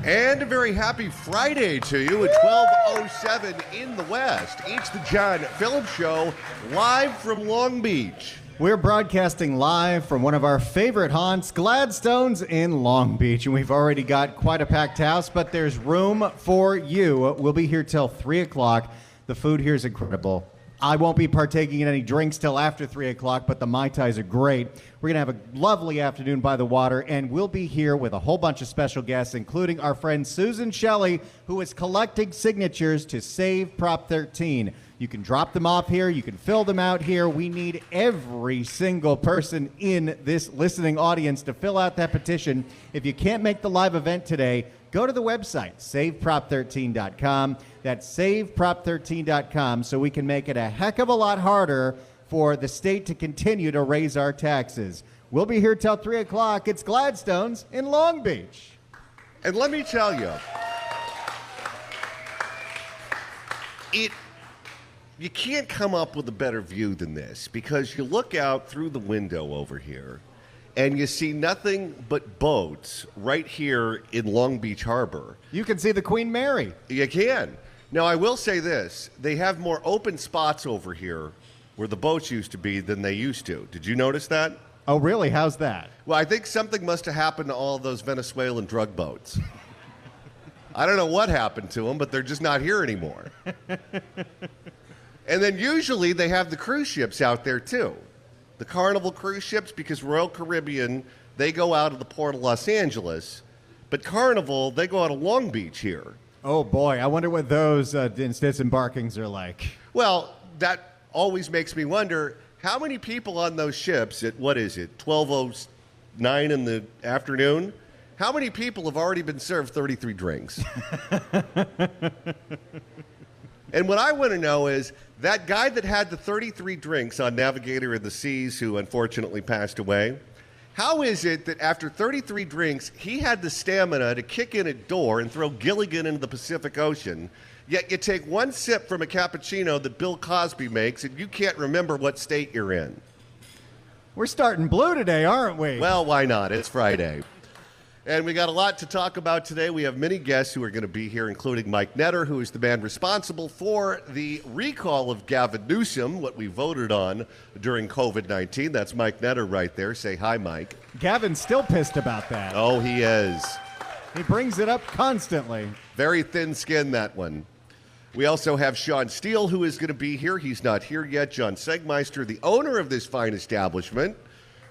And a very happy Friday to you at 12:07 in the West. It's the John Phillips Show, live from Long Beach. We're broadcasting live from one of our favorite haunts, Gladstones in Long Beach. And we've already got quite a packed house, but there's room for you. We'll be here till 3 o'clock. The food here is incredible. I won't be partaking in any drinks till after 3 o'clock, but the Mai Tais are great. We're going to have a lovely afternoon by the water, and we'll be here with a whole bunch of special guests, including our friend Susan Shelley, who is collecting signatures to save Prop 13. You can drop them off here. You can fill them out here. We need every single person in this listening audience to fill out that petition. If you can't make the live event today, go to the website, saveprop13.com. That's saveprop13.com, so we can make it a heck of a lot harder for the state to continue to raise our taxes. We'll be here till 3 o'clock. It's Gladstones in Long Beach. And let me tell you, you can't come up with a better view than this, because you look out through the window over here and you see nothing but boats right here in Long Beach Harbor. You can see the Queen Mary. You can. Now, I will say this. They have more open spots over here where the boats used to be than they used to. Did you notice that? Oh, really? How's that? Well, I think something must have happened to all those Venezuelan drug boats. I don't know what happened to them, but they're just not here anymore. And then usually they have the cruise ships out there, too. The Carnival cruise ships, because Royal Caribbean, they go out of the port of Los Angeles. But Carnival, they go out of Long Beach here. Oh, boy. I wonder what those disembarkings are like. Well, that always makes me wonder, how many people on those ships at, 12:09 in the afternoon, how many people have already been served 33 drinks? And what I want to know is, that guy that had the 33 drinks on Navigator of the Seas, who unfortunately passed away, how is it that after 33 drinks, he had the stamina to kick in a door and throw Gilligan into the Pacific Ocean, yet you take one sip from a cappuccino that Bill Cosby makes and you can't remember what state you're in? We're starting blue today, aren't we? Well, why not? It's Friday. And we got a lot to talk about today. We have many guests who are going to be here, including Mike Netter, who is the man responsible for the recall of Gavin Newsom, what we voted on during COVID-19. That's Mike Netter right there. Say hi, Mike. Gavin's still pissed about that. Oh, he is. He brings it up constantly. Very thin skin, that one. We also have Sean Steele, who is going to be here. He's not here yet. John Segmeister, the owner of this fine establishment,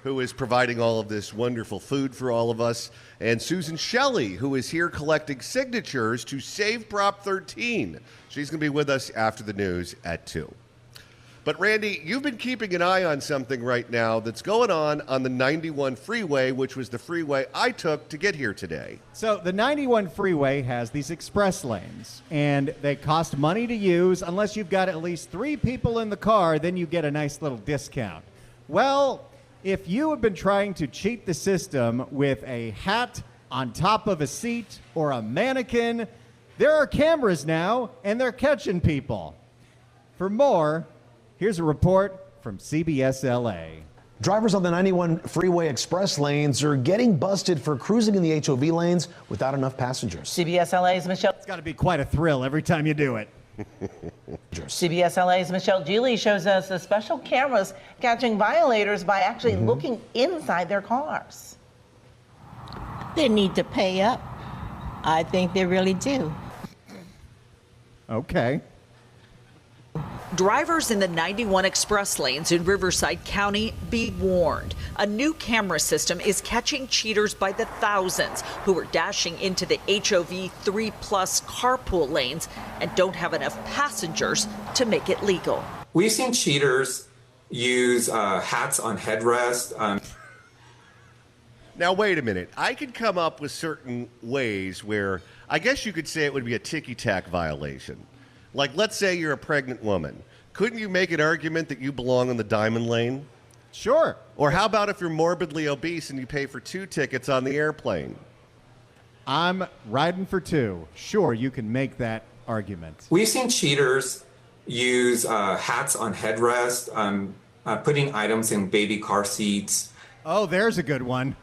who is providing all of this wonderful food for all of us, and Susan Shelley, who is here collecting signatures to save Prop 13. She's going to be with us after the news at 2. But Randy, you've been keeping an eye on something right now that's going on the 91 freeway, which was the freeway I took to get here today. So the 91 freeway has these express lanes, and they cost money to use. Unless you've got at least 3 people in the car, then you get a nice little discount. Well, if you have been trying to cheat the system with a hat on top of a seat or a mannequin, there are cameras now, and they're catching people. For more, here's a report from CBS LA. Drivers on the 91 freeway express lanes are getting busted for cruising in the HOV lanes without enough passengers. CBS LA's Michelle. It's got to be quite a thrill every time you do it. CBS LA's Michelle Geely shows us the special cameras catching violators by actually looking inside their cars. They need to pay up. I think they really do. Okay. Drivers in the 91 express lanes in Riverside County, be warned. A new camera system is catching cheaters by the thousands who are dashing into the HOV 3+ carpool lanes and don't have enough passengers to make it legal. We've seen cheaters use hats on headrest. Now, wait a minute. I could come up with certain ways where I guess you could say it would be a ticky-tack violation. Like, let's say you're a pregnant woman. Couldn't you make an argument that you belong in the diamond lane? Sure. Or how about if you're morbidly obese and you pay for 2 tickets on the airplane? I'm riding for 2. Sure, you can make that argument. We've seen cheaters use hats on headrest, putting items in baby car seats. Oh, there's a good one.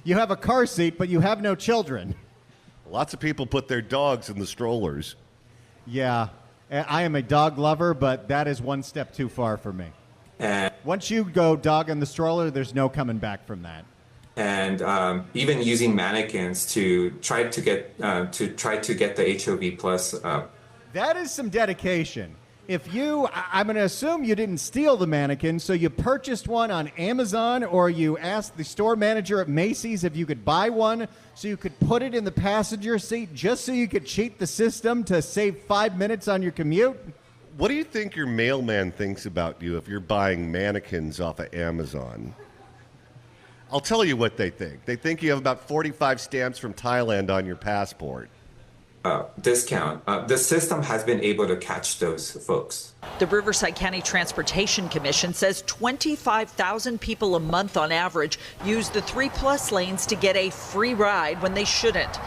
You have a car seat, but you have no children. Lots of people put their dogs in the strollers. Yeah, I am a dog lover, but that is one step too far for me. And Once you go dog in the stroller, there's no coming back from that. even using mannequins to try to get the HOV plus. That is some dedication. I'm going to assume you didn't steal the mannequin, so you purchased one on Amazon, or you asked the store manager at Macy's if you could buy one so you could put it in the passenger seat just so you could cheat the system to save 5 minutes on your commute. What do you think your mailman thinks about you if you're buying mannequins off of Amazon? I'll tell you what they think. They think you have about 45 stamps from Thailand on your passport. Discount. The system has been able to catch those folks. The Riverside County Transportation Commission says 25,000 people a month on average use the 3+ lanes to get a free ride when they shouldn't.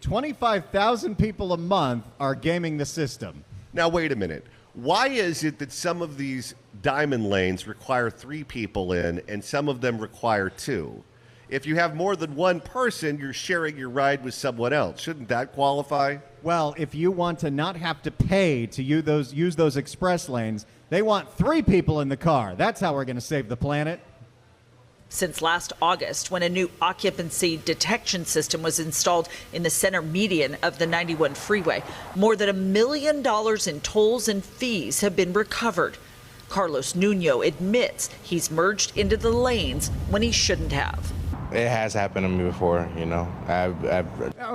25,000 people a month are gaming the system. Now, wait a minute. Why is it that some of these diamond lanes require 3 people in and some of them require 2? If you have more than one person, you're sharing your ride with someone else. Shouldn't that qualify? Well, if you want to not have to pay to use those express lanes, they want 3 people in the car. That's how we're going to save the planet. Since last August, when a new occupancy detection system was installed in the center median of the 91 freeway, more than $1 million in tolls and fees have been recovered. Carlos Nuno admits he's merged into the lanes when he shouldn't have. It has happened to me before, you know. I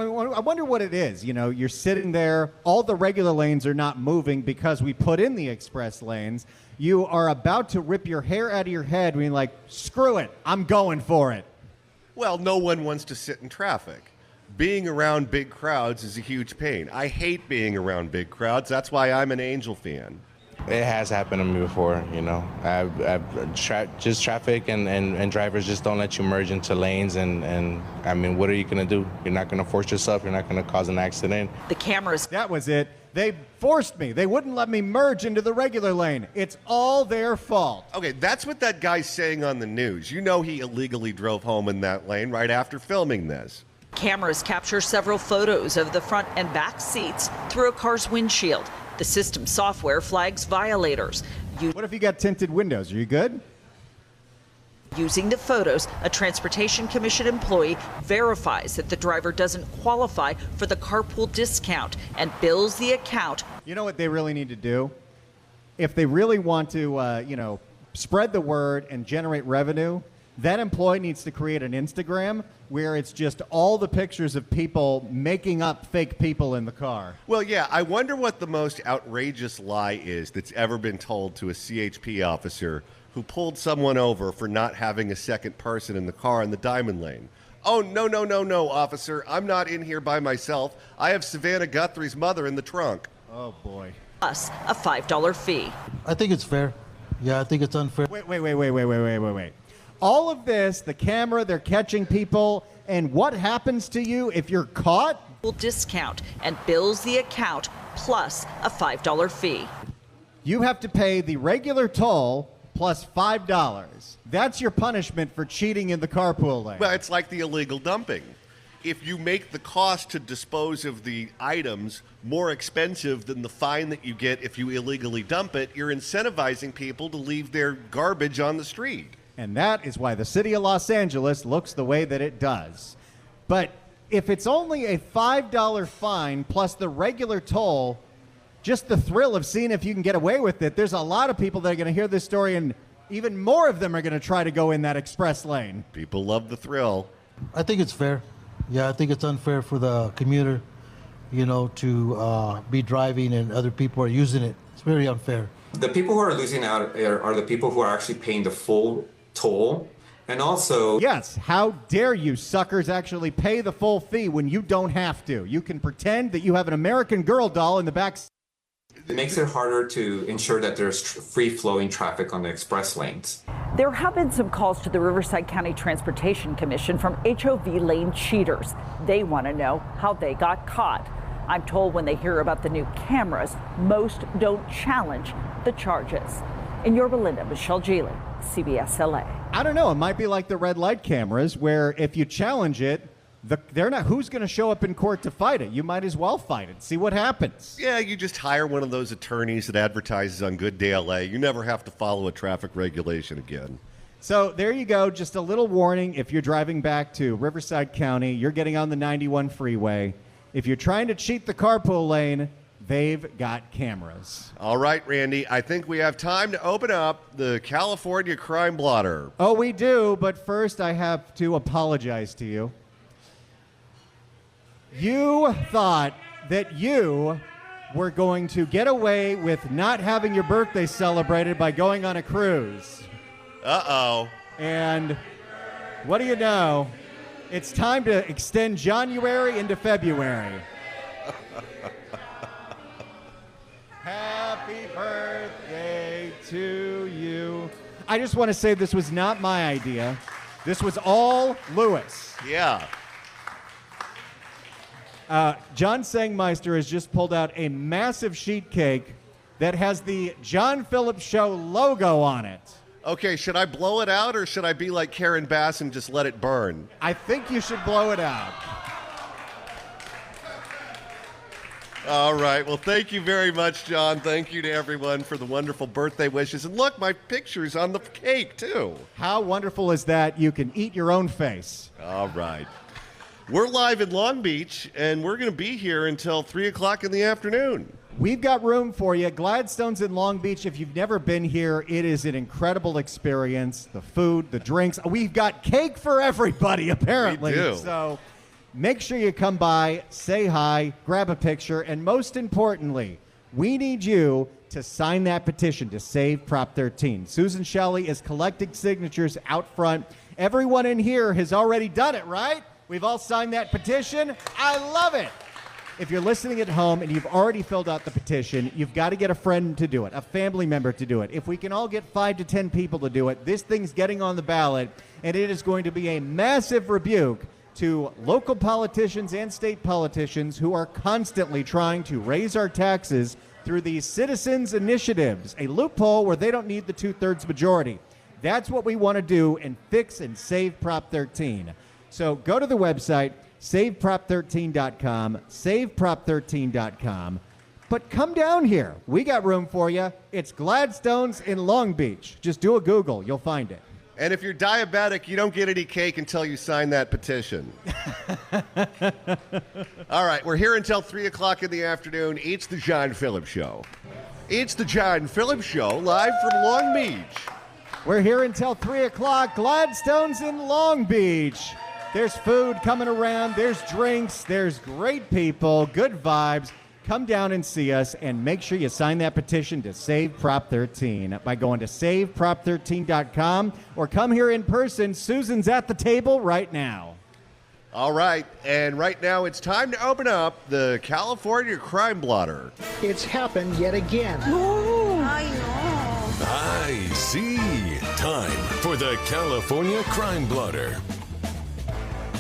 wonder what it is. You know, you're sitting there, all the regular lanes are not moving because we put in the express lanes. You are about to rip your hair out of your head when you're like, screw it, I'm going for it. Well, no one wants to sit in traffic. Being around big crowds is a huge pain. I hate being around big crowds. That's why I'm an Angel fan. It has happened to me before, you know. Just traffic and drivers just don't let you merge into lanes. And I mean, what are you going to do? You're not going to force yourself. You're not going to cause an accident. The cameras. That was it. They forced me. They wouldn't let me merge into the regular lane. It's all their fault. Okay, that's what that guy's saying on the news. You know he illegally drove home in that lane right after filming this. Cameras capture several photos of the front and back seats through a car's windshield. The system software flags violators. What if you got tinted windows? Are you good? Using the photos, a Transportation Commission employee verifies that the driver doesn't qualify for the carpool discount and bills the account. You know what they really need to do? If they really want to, spread the word and generate revenue, that employee needs to create an Instagram where it's just all the pictures of people making up fake people in the car. Well, yeah, I wonder what the most outrageous lie is that's ever been told to a CHP officer who pulled someone over for not having a second person in the car in the diamond lane. Oh, no, officer. I'm not in here by myself. I have Savannah Guthrie's mother in the trunk. Oh, boy. Plus a $5 fee. I think it's fair. Yeah, I think it's unfair. Wait. All of this, the camera, they're catching people, and what happens to you if you're caught? Discount and bills the account plus a $5 fee. You have to pay the regular toll plus $5. That's your punishment for cheating in the carpool lane. Well, it's like the illegal dumping. If you make the cost to dispose of the items more expensive than the fine that you get if you illegally dump it, you're incentivizing people to leave their garbage on the street. And that is why the city of Los Angeles looks the way that it does. But if it's only a $5 fine plus the regular toll, just the thrill of seeing if you can get away with it, there's a lot of people that are going to hear this story, and even more of them are going to try to go in that express lane. People love the thrill. I think it's fair. Yeah, I think it's unfair for the commuter, to be driving and other people are using it. It's very unfair. The people who are losing out are the people who are actually paying the full toll. And also, yes, how dare you suckers actually pay the full fee when you don't have to? You can pretend that you have an American Girl doll in the back. It makes it harder to ensure that there's free-flowing traffic on the express lanes. There have been some calls to the Riverside County Transportation Commission from HOV lane cheaters. They want to know how they got caught. I'm told when they hear about the new cameras, most don't challenge the charges. In Yorba Linda, Michelle Geely, CBS LA. I don't know. It might be like the red light cameras where if you challenge it, they're not. Who's going to show up in court to fight it? You might as well fight it. See what happens. Yeah, you just hire one of those attorneys that advertises on Good Day LA. You never have to follow a traffic regulation again. So there you go. Just a little warning. If you're driving back to Riverside County, you're getting on the 91 freeway. If you're trying to cheat the carpool lane, they've got cameras. All right, Randy, I think we have time to open up the California Crime Blotter. Oh, we do, but first I have to apologize to you. You thought that you were going to get away with not having your birthday celebrated by going on a cruise. Uh-oh. And what do you know? It's time to extend January into February. Happy birthday to you. I just want to say this was not my idea. This was all Lewis. Yeah. John Sangmeister has just pulled out a massive sheet cake that has the John Phillips Show logo on it. Okay, should I blow it out or should I be like Karen Bass and just let it burn? I think you should blow it out. All right. Well, thank you very much, John. Thank you to everyone for the wonderful birthday wishes. And look, my picture's on the cake, too. How wonderful is that? You can eat your own face. All right. We're live in Long Beach, and we're going to be here until 3 o'clock in the afternoon. We've got room for you. Gladstones in Long Beach. If you've never been here, it is an incredible experience. The food, the drinks. We've got cake for everybody, apparently. We do. So make sure you come by, say hi, grab a picture, and most importantly, we need you to sign that petition to save Prop 13. Susan Shelley is collecting signatures out front. Everyone in here has already done it, right? We've all signed that petition. I love it. If you're listening at home and you've already filled out the petition, you've got to get a friend to do it, a family member to do it. If we can all get 5 to 10 people to do it, this thing's getting on the ballot, and it is going to be a massive rebuke to local politicians and state politicians who are constantly trying to raise our taxes through these citizens' initiatives, a loophole where they don't need the 2/3 majority. That's what we want to do and fix and save Prop 13. So go to the website, saveprop13.com, saveprop13.com. But come down here. We got room for you. It's Gladstones in Long Beach. Just do a Google. You'll find it. And if you're diabetic, you don't get any cake until you sign that petition. All right, we're here until 3 o'clock in the afternoon. It's the John Phillips Show. It's the John Phillips Show, live from Long Beach. We're here until 3 o'clock. Gladstones in Long Beach. There's food coming around. There's drinks. There's great people. Good vibes. Come down and see us, and make sure you sign that petition to save Prop 13 by going to saveprop13.com or come here in person. Susan's at the table right now. All right, and right now it's time to open up the California Crime Blotter. It's happened yet again. I see. Time for the California Crime Blotter.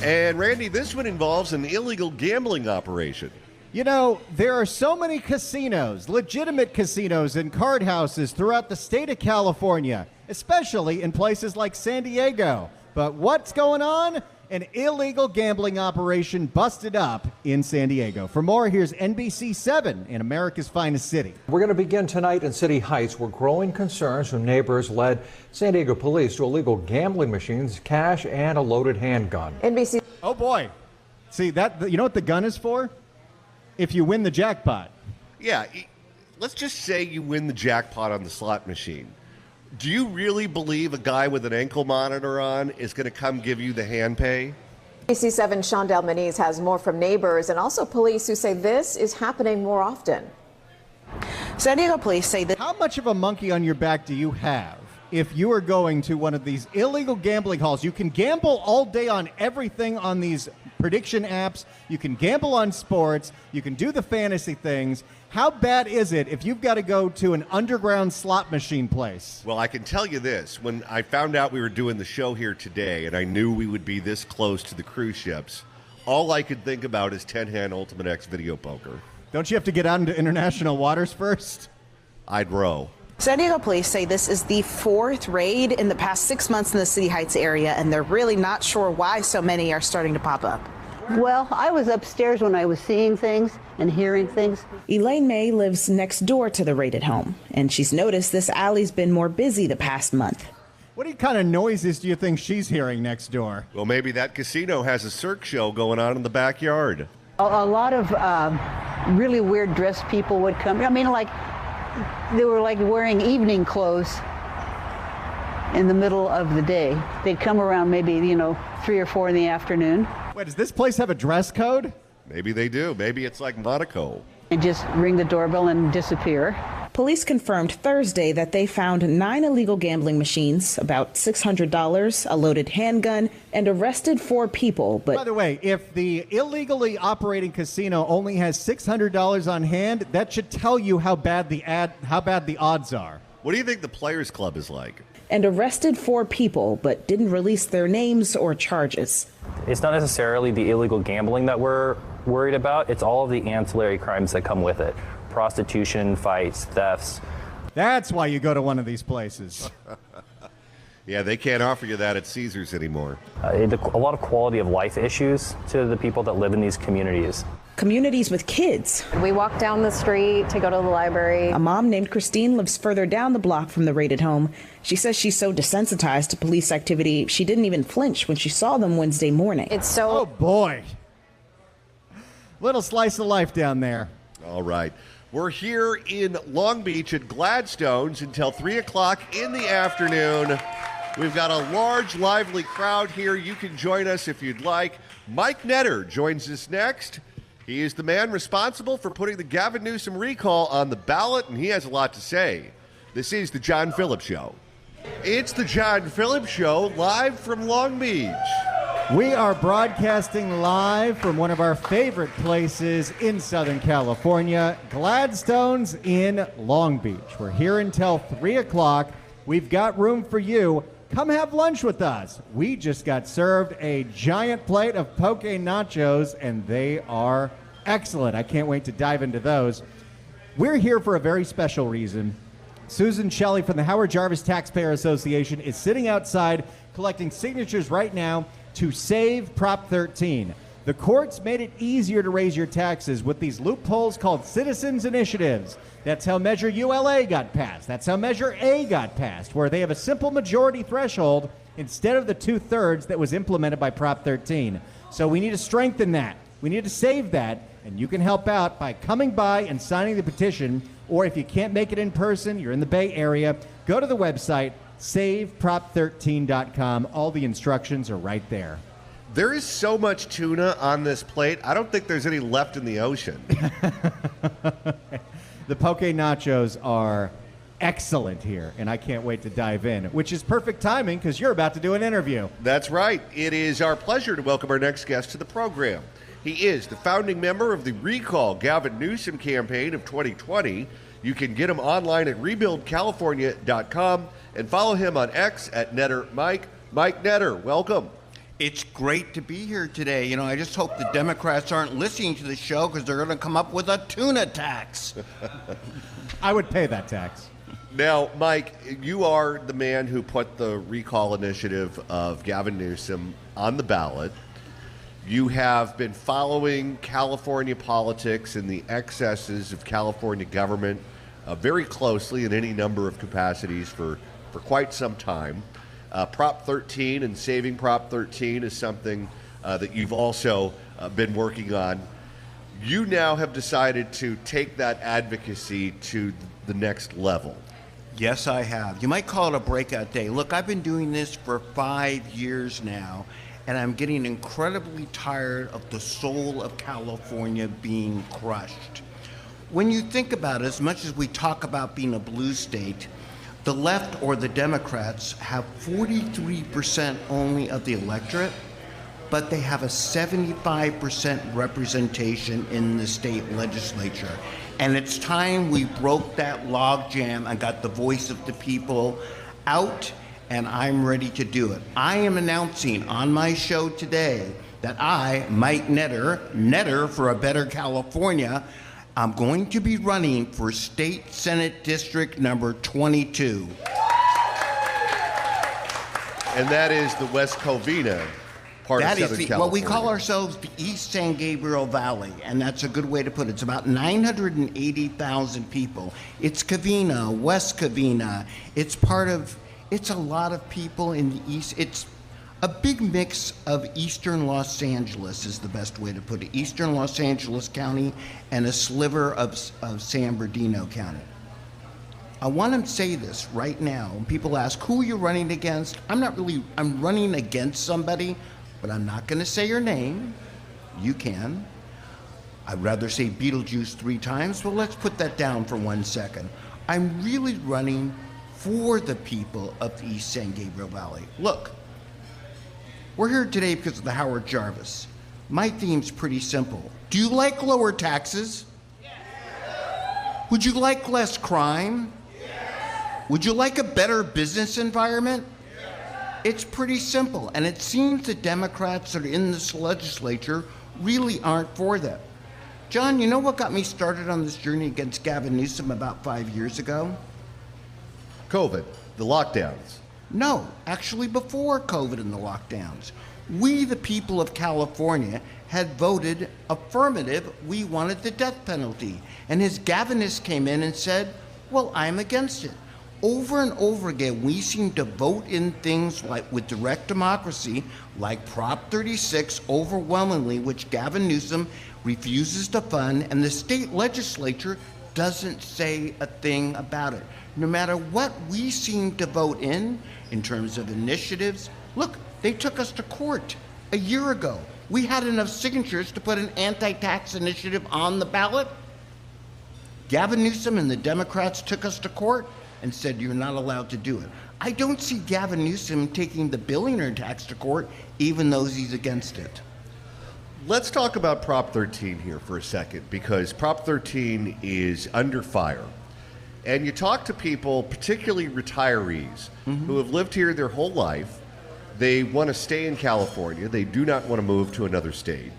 And Randy, this one involves an illegal gambling operation. You know, there are so many casinos, legitimate casinos and card houses throughout the state of California, especially in places like San Diego. But what's going on? An illegal gambling operation busted up in San Diego. For more, here's NBC7 in America's finest city. We're going to begin tonight in City Heights, where growing concerns from neighbors led San Diego police to illegal gambling machines, cash, and a loaded handgun. NBC. Oh boy. See, that, you know what the gun is for? If you win the jackpot. Yeah, let's just say you win the jackpot on the slot machine. Do you really believe a guy with an ankle monitor on is going to come give you the hand pay? NBC7 Shondell Maniz has more from neighbors and also police who say this is happening more often. San Diego police say that. How much of a monkey on your back do you have if you are going to one of these illegal gambling halls? You can gamble all day on everything on these prediction apps. You can gamble on sports. You can do the fantasy things. How bad is it if you've got to go to an underground slot machine place? Well, I can tell you this. When I found out we were doing the show here today and I knew we would be this close to the cruise ships, all I could think about is 10-hand Ultimate X video poker. Don't you have to get out into international waters first? I'd row. San Diego police say this is the 4th raid in the past 6 months in the City Heights area, and they're really not sure why so many are starting to pop up. Well, I was upstairs when I was seeing things and hearing things. Elaine May lives next door to the raided home, and she's noticed this alley's been more busy the past month. What kind of noises do you think she's hearing next door? Well, maybe that casino has a Cirque show going on in the backyard. A lot of really weird dressed people would come. I mean, like, they were like wearing evening clothes in the middle of the day. They'd come around maybe, 3 or 4 in the afternoon. Wait, does this place have a dress code? Maybe they do. Maybe it's like Monaco. And just ring the doorbell and disappear. Police confirmed Thursday that they found 9 illegal gambling machines, about $600, a loaded handgun, and arrested 4 people. But by the way, if the illegally operating casino only has $600 on hand, that should tell you how bad the odds are. What do you think the Players Club is like? And arrested 4 people, but didn't release their names or charges. It's not necessarily the illegal gambling that we're worried about. It's all of the ancillary crimes that come with it. Prostitution, fights, thefts. That's why you go to one of these places. Yeah, they can't offer you that at Caesars anymore. A lot of quality of life issues to the people that live in these communities. Communities with kids. We walk down the street to go to the library. A mom named Christine lives further down the block from the raided home. She says she's so desensitized to police activity, she didn't even flinch when she saw them Wednesday morning. It's so... Oh, boy. Little slice of life down there. All right. We're here in Long Beach at Gladstones until 3 o'clock in the afternoon. We've got a large, lively crowd here. You can join us if you'd like. Mike Netter joins us next. He is the man responsible for putting the Gavin Newsom recall on the ballot, and he has a lot to say. This is The John Phillips Show. It's The John Phillips Show, live from Long Beach. We are broadcasting live from one of our favorite places in Southern California, Gladstones in Long Beach. We're here until 3 o'clock. We've got room for you. Come have lunch with us. We just got served a giant plate of poke nachos, and they are excellent. I can't wait to dive into those. We're here for a very special reason. Susan Shelley from the Howard Jarvis Taxpayer Association is sitting outside collecting signatures right now to save Prop 13. The courts made it easier to raise your taxes with these loopholes called citizens' initiatives. That's how Measure ULA got passed. That's how Measure A got passed, where they have a simple majority threshold instead of the 2/3 that was implemented by Prop 13. So we need to strengthen that. We need to save that, and you can help out by coming by and signing the petition, or if you can't make it in person, you're in the Bay Area, go to the website, saveprop13.com. All the instructions are right there. There is so much tuna on this plate, I don't think there's any left in the ocean. The poke nachos are excellent here, and I can't wait to dive in, which is perfect timing because you're about to do an interview. That's right. It is our pleasure to welcome our next guest to the program. He is the founding member of the Recall Gavin Newsom campaign of 2020. You can get him online at rebuildcalifornia.com and follow him on X at Netter Mike. Mike Netter, welcome. It's great to be here today. You know, I just hope the Democrats aren't listening to the show because they're going to come up with a tuna tax. I would pay that tax. Now, Mike, you are the man who put the recall initiative of Gavin Newsom on the ballot. You have been following California politics and the excesses of California government very closely in any number of capacities for quite some time. Prop 13 and saving Prop 13 is something that you've also been working on. You now have decided to take that advocacy to the next level. Yes, I have. You might call it a breakout day. Look, I've been doing this for 5 years now, and I'm getting incredibly tired of the soul of California being crushed. When you think about it, as much as we talk about being a blue state, the left or the Democrats have 43% only of the electorate, but they have a 75% representation in the state legislature. And it's time we broke that logjam and got the voice of the people out, and I'm ready to do it. I am announcing on my show today that I, Mike Netter for a Better California, I'm going to be running for State Senate District number 22. And that is the West Covina part That of is Southern the, California. well, we call ourselves the East San Gabriel Valley, and that's a good way to put it. It's about 980,000 people. It's Covina, West Covina. It's a lot of people in the East. It's a big mix of Eastern Los Angeles is the best way to put it. Eastern Los Angeles County and a sliver of San Bernardino County. I want to say this right now. When people ask, who are you running against? I'm running against somebody, but I'm not going to say your name. You can. I'd rather say Beetlejuice 3 times, but let's put that down for 1 second. I'm really running for the people of the East San Gabriel Valley. Look, we're here today because of the Howard Jarvis. My theme's pretty simple. Do you like lower taxes? Yes. Would you like less crime? Yes. Would you like a better business environment? Yes. It's pretty simple, and it seems the Democrats that are in this legislature really aren't for that. John, you know what got me started on this journey against Gavin Newsom about 5 years ago? COVID, the lockdowns. No, actually before COVID and the lockdowns. We, the people of California, had voted affirmative. We wanted the death penalty. And his Gavinists came in and said, well, I'm against it. Over and over again, we seem to vote in things like with direct democracy, like Prop 36 overwhelmingly, which Gavin Newsom refuses to fund, and the state legislature doesn't say a thing about it. No matter what we seem to vote in terms of initiatives, look, they took us to court a year ago. We had enough signatures to put an anti-tax initiative on the ballot. Gavin Newsom and the Democrats took us to court and said you're not allowed to do it. I don't see Gavin Newsom taking the billionaire tax to court, even though he's against it. Let's talk about Prop 13 here for a second, because Prop 13 is under fire. And you talk to people, particularly retirees, who have lived here their whole life. They want to stay in California. They do not want to move to another state.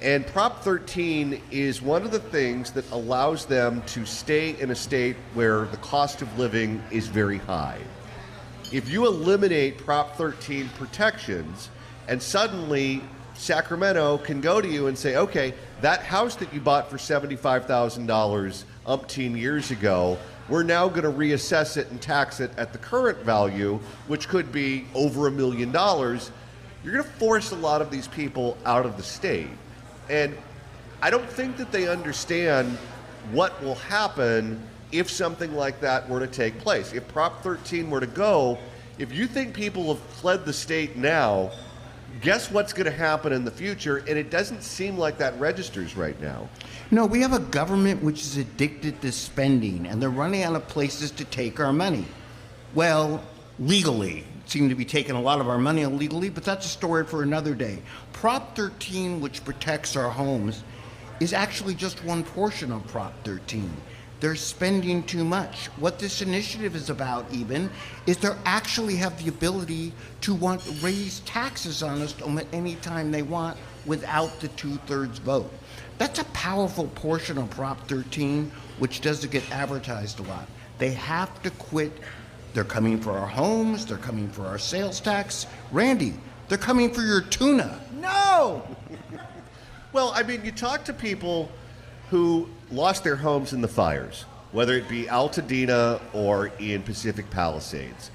And Prop 13 is one of the things that allows them to stay in a state where the cost of living is very high. If you eliminate Prop 13 protections, and suddenly Sacramento can go to you and say, okay, that house that you bought for $75,000 umpteen years ago, we're now going to reassess it and tax it at the current value, which could be over $1 million. You're going to force a lot of these people out of the state. And I don't think that they understand what will happen if something like that were to take place. If Prop 13 were to go, if you think people have fled the state now, guess what's going to happen in the future? And it doesn't seem like that registers right now. No, we have a government which is addicted to spending, and they're running out of places to take our money. Well, legally. Seem to be taking a lot of our money illegally, but that's a story for another day. Prop 13, which protects our homes, is actually just one portion of Prop 13. They're spending too much. What this initiative is about even is they actually have the ability to want to raise taxes on us any time they want without the 2/3 vote. That's a powerful portion of Prop 13, which doesn't get advertised a lot. They have to quit. They're coming for our homes. They're coming for our sales tax. Randy, they're coming for your tuna. No! Well, I mean, you talk to people who lost their homes in the fires, whether it be Altadena or in Pacific Palisades.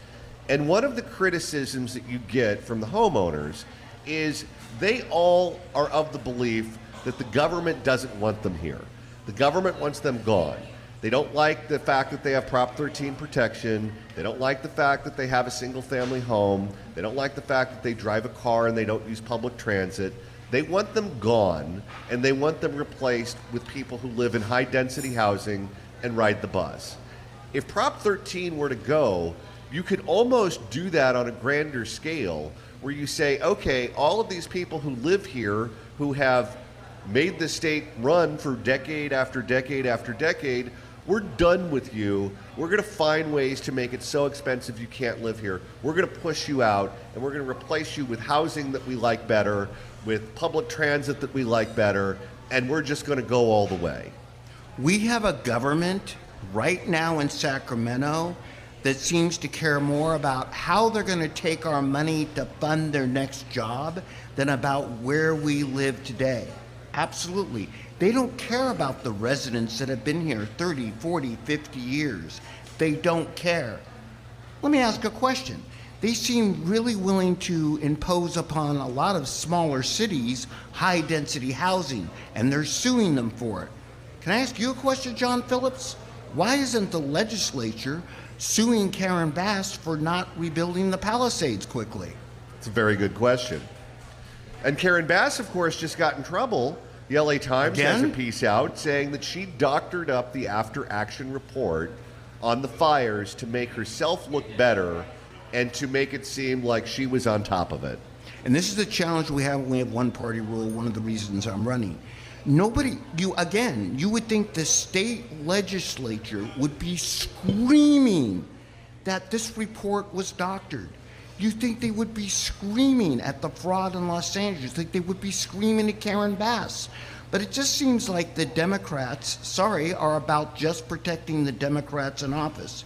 And one of the criticisms that you get from the homeowners is they all are of the belief that the government doesn't want them here. The government wants them gone. They don't like the fact that they have Prop 13 protection. They don't like the fact that they have a single-family home. They don't like the fact that they drive a car and they don't use public transit. They want them gone, and they want them replaced with people who live in high-density housing and ride the bus. If Prop 13 were to go, you could almost do that on a grander scale, where you say, okay, all of these people who live here, who have made the state run for decade after decade after decade, we're done with you. We're going to find ways to make it so expensive you can't live here. We're going to push you out, and we're going to replace you with housing that we like better, with public transit that we like better, and we're just going to go all the way. We have a government right now in Sacramento that seems to care more about how they're going to take our money to fund their next job than about where we live today. Absolutely. They don't care about the residents that have been here 30, 40, 50 years. They don't care. Let me ask a question. They seem really willing to impose upon a lot of smaller cities high-density housing, and they're suing them for it. Can I ask you a question, John Phillips? Why isn't the legislature suing Karen Bass for not rebuilding the Palisades quickly? It's a very good question. And Karen Bass, of course, just got in trouble. The LA Times has a piece out saying that she doctored up the after-action report on the fires to make herself look better and to make it seem like she was on top of it. And this is the challenge we have when we have one-party rule, one of the reasons I'm running. You would think the state legislature would be screaming that this report was doctored. You think they would be screaming at the fraud in Los Angeles. You think they would be screaming at Karen Bass. But it just seems like the Democrats, are about just protecting the Democrats in office.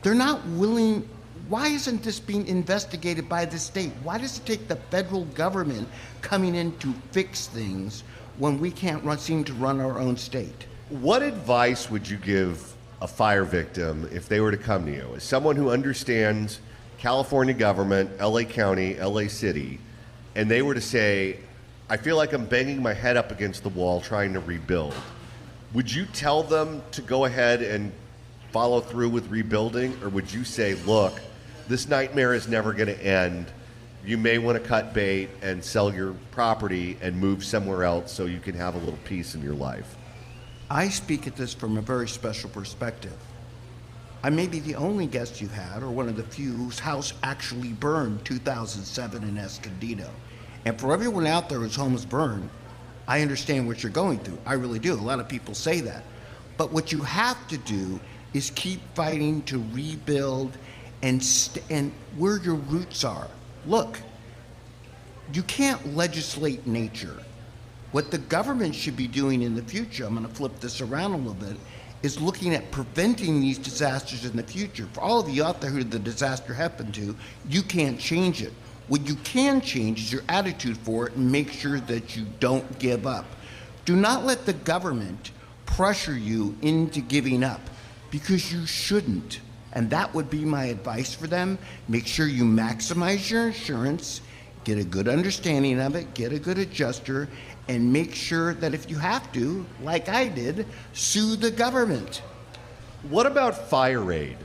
They're not willing. Why isn't this being investigated by the state? Why does it take the federal government coming in to fix things when we can't seem to run our own state? What advice would you give a fire victim if they were to come to you? As someone who understands California government, LA County, LA City, and they were to say, I feel like I'm banging my head up against the wall trying to rebuild. Would you tell them to go ahead and follow through with rebuilding? Or would you say, look, this nightmare is never going to end. You may want to cut bait and sell your property and move somewhere else so you can have a little peace in your life? I speak at this from a very special perspective. I may be the only guest you've had, or one of the few, whose house actually burned 2007 in Escondido. And for everyone out there whose home is burned, I understand what you're going through. I really do. A lot of people say that. But what you have to do is keep fighting to rebuild and where your roots are. Look, you can't legislate nature. What the government should be doing in the future, I'm going to flip this around a little bit, is looking at preventing these disasters in the future. For all of you out there who the disaster happened to, you can't change it. What you can change is your attitude for it and make sure that you don't give up. Do not let the government pressure you into giving up, because you shouldn't. And that would be my advice for them. Make sure you maximize your insurance, get a good understanding of it, get a good adjuster, and make sure that if you have to, like I did, sue the government. What about fire aid?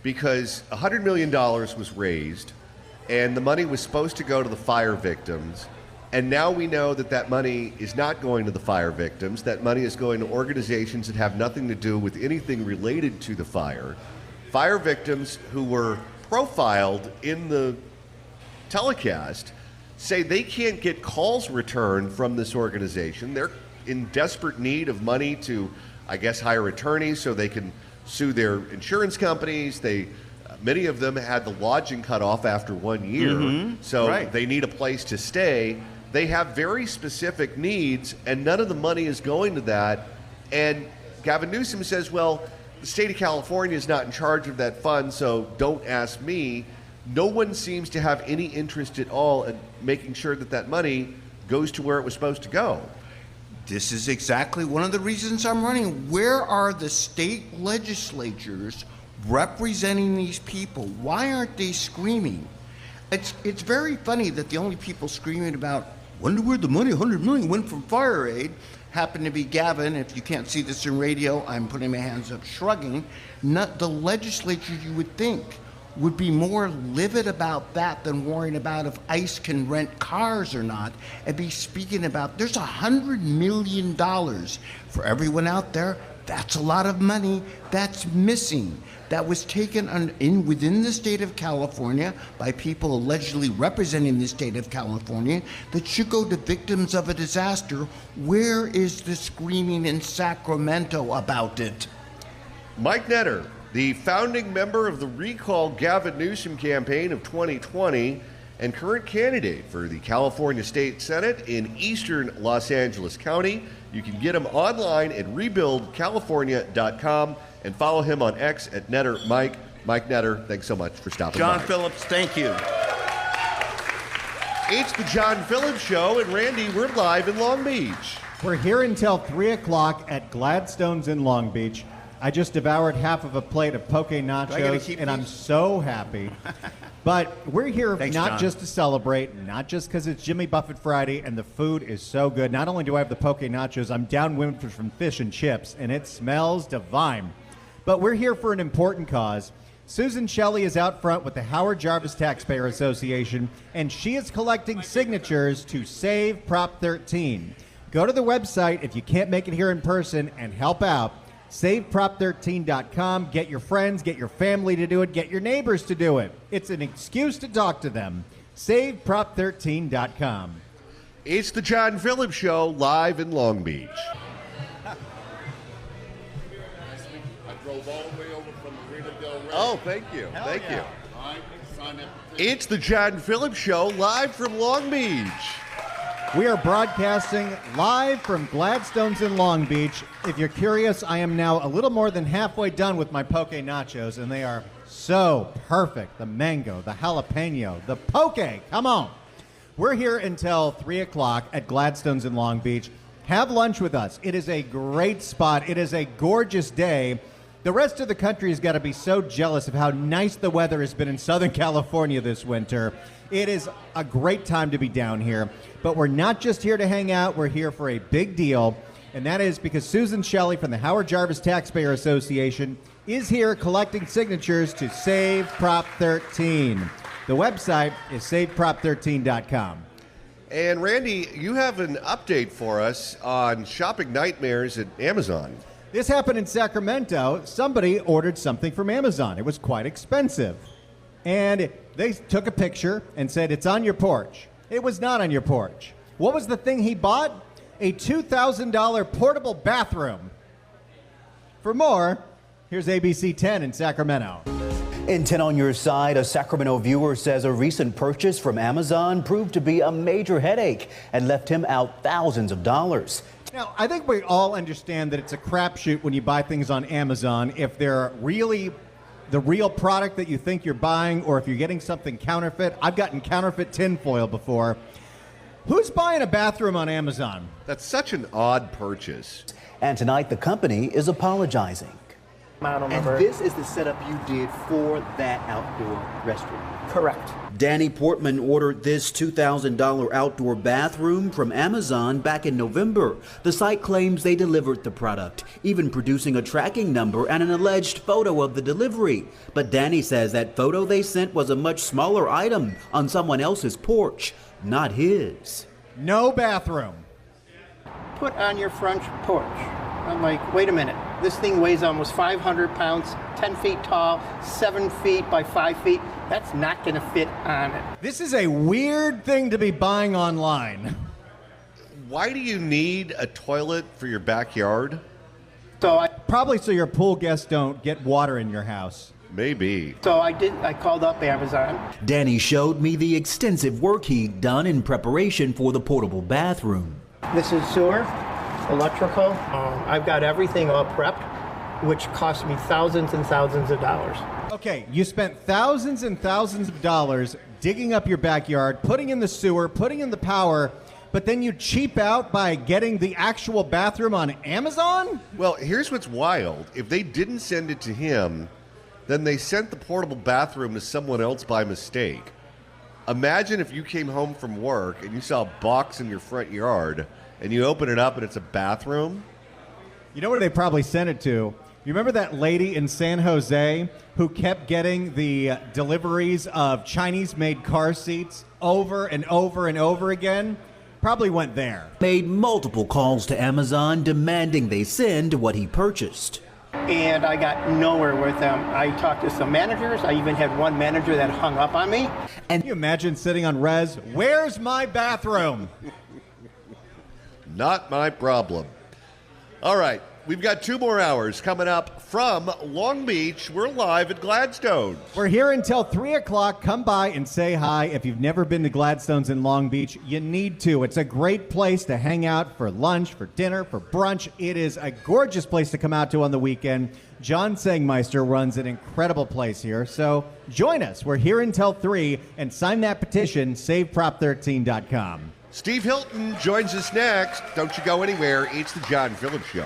Because $100 million was raised, and the money was supposed to go to the fire victims, and now we know that that money is not going to the fire victims. That money is going to organizations that have nothing to do with anything related to the fire. Fire victims who were profiled in the telecast say they can't get calls returned from this organization. They're in desperate need of money to, I guess, hire attorneys so they can sue their insurance companies. Many of them had the lodging cut off after 1 year, so they need a place to stay. They have very specific needs, and none of the money is going to that. And Gavin Newsom says, well, the state of California is not in charge of that fund, so don't ask me. No one seems to have any interest at all in making sure that that money goes to where it was supposed to go. This is exactly one of the reasons I'm running. Where are the state legislatures representing these people? Why aren't they screaming? It's very funny that the only people screaming about, wonder where the money, $100 million, went from fire aid, happen to be Gavin. If you can't see this in radio, I'm putting my hands up, shrugging. Not the legislature, you would think, would be more livid about that than worrying about if ICE can rent cars or not, and be speaking about there's $100 million for everyone out there. That's a lot of money that's missing. That was taken within the state of California by people allegedly representing the state of California that should go to victims of a disaster. Where is the screaming in Sacramento about it? Mike Netter, the founding member of the Recall Gavin Newsom campaign of 2020 and current candidate for the California State Senate in eastern Los Angeles County. You can get him online at rebuildcalifornia.com and follow him on X at NetterMike. Mike Netter, thanks so much for stopping John by. Phillips, thank you. It's the John Phillips Show, and Randy, we're live in Long Beach. We're here until 3 o'clock at Gladstones in Long Beach. I just devoured half of a plate of poke nachos, and I'm so happy. But we're here Thanks, not John. just to celebrate, not just because it's Jimmy Buffett Friday and the food is so good. Not only do I have the poke nachos, I'm downwind from fish and chips, and it smells divine. But we're here for an important cause. Susan Shelley is out front with the Howard Jarvis Taxpayer Association, and she is collecting signatures to save Prop 13. Go to the website if you can't make it here in person and help out. SaveProp13.com. Get your friends, get your family to do it, get your neighbors to do it. It's an excuse to talk to them. SaveProp13.com. It's the John Phillips Show, live in Long Beach. I drove all the way over from Marina Del Rey. Oh, thank you. Thank you. All right, sign up. It's the John Phillips Show, live from Long Beach. We are broadcasting live from Gladstones in Long Beach. If you're curious, I am now a little more than halfway done with my poke nachos, and they are so perfect. The mango, the jalapeno, the poke. Come on. We're here until 3 o'clock at Gladstones in Long Beach. Have lunch with us. It is a great spot. It is a gorgeous day. The rest of the country has got to be so jealous of how nice the weather has been in Southern California this winter. It is a great time to be down here. But we're not just here to hang out. We're here for a big deal. And that is because Susan Shelley from the Howard Jarvis Taxpayer Association is here collecting signatures to save Prop 13. The website is saveprop13.com. And Randy, you have an update for us on shopping nightmares at Amazon. This happened in Sacramento. Somebody ordered something from Amazon. It was quite expensive. And they took a picture and said, it's on your porch. It was not on your porch. What was the thing he bought? A $2,000 portable bathroom. For more, here's ABC 10 in Sacramento. In 10 on your side, a Sacramento viewer says a recent purchase from Amazon proved to be a major headache and left him out thousands of dollars. Now, I think we all understand that it's a crapshoot when you buy things on Amazon if they're really the real product that you think you're buying or if you're getting something counterfeit. I've gotten counterfeit tinfoil before. Who's buying a bathroom on Amazon? That's such an odd purchase. And tonight, the company is apologizing. And this is the setup you did for that outdoor restroom? Correct. Danny Portman ordered this $2,000 outdoor bathroom from Amazon back in November. The site claims they delivered the product, even producing a tracking number and an alleged photo of the delivery. But Danny says that photo they sent was a much smaller item on someone else's porch, not his. No bathroom. Put on your front porch. I'm like, wait a minute. This thing weighs almost 500 pounds, 10 feet tall, 7 feet by 5 feet. That's not going to fit on it. This is a weird thing to be buying online. Why do you need a toilet for your backyard? Probably so your pool guests don't get water in your house. Maybe. I called up Amazon. Danny showed me the extensive work he'd done in preparation for the portable bathroom. This is sewer, electrical. I've got everything all prepped, which cost me thousands and thousands of dollars. Okay, you spent thousands and thousands of dollars digging up your backyard, putting in the sewer, putting in the power, but then you cheap out by getting the actual bathroom on Amazon? Well, here's what's wild. If they didn't send it to him, then they sent the portable bathroom to someone else by mistake. Imagine if you came home from work and you saw a box in your front yard and you open it up and it's a bathroom. You know where they probably sent it to? You remember that lady in San Jose who kept getting the deliveries of Chinese-made car seats over and over and over again? Probably went there. Made multiple calls to Amazon demanding they send what he purchased. And I got nowhere with them. I talked to some managers. I even had one manager that hung up on me. And can you imagine sitting on res? Where's my bathroom? Not my problem. All right. We've got 2 more hours coming up from Long Beach. We're live at Gladstones. We're here until 3 o'clock. Come by and say hi. If you've never been to Gladstones in Long Beach, you need to. It's a great place to hang out for lunch, for dinner, for brunch. It is a gorgeous place to come out to on the weekend. John Segmeister runs an incredible place here. So join us. We're here until 3, and sign that petition, saveprop13.com. Steve Hilton joins us next. Don't you go anywhere. It's the John Phillips Show.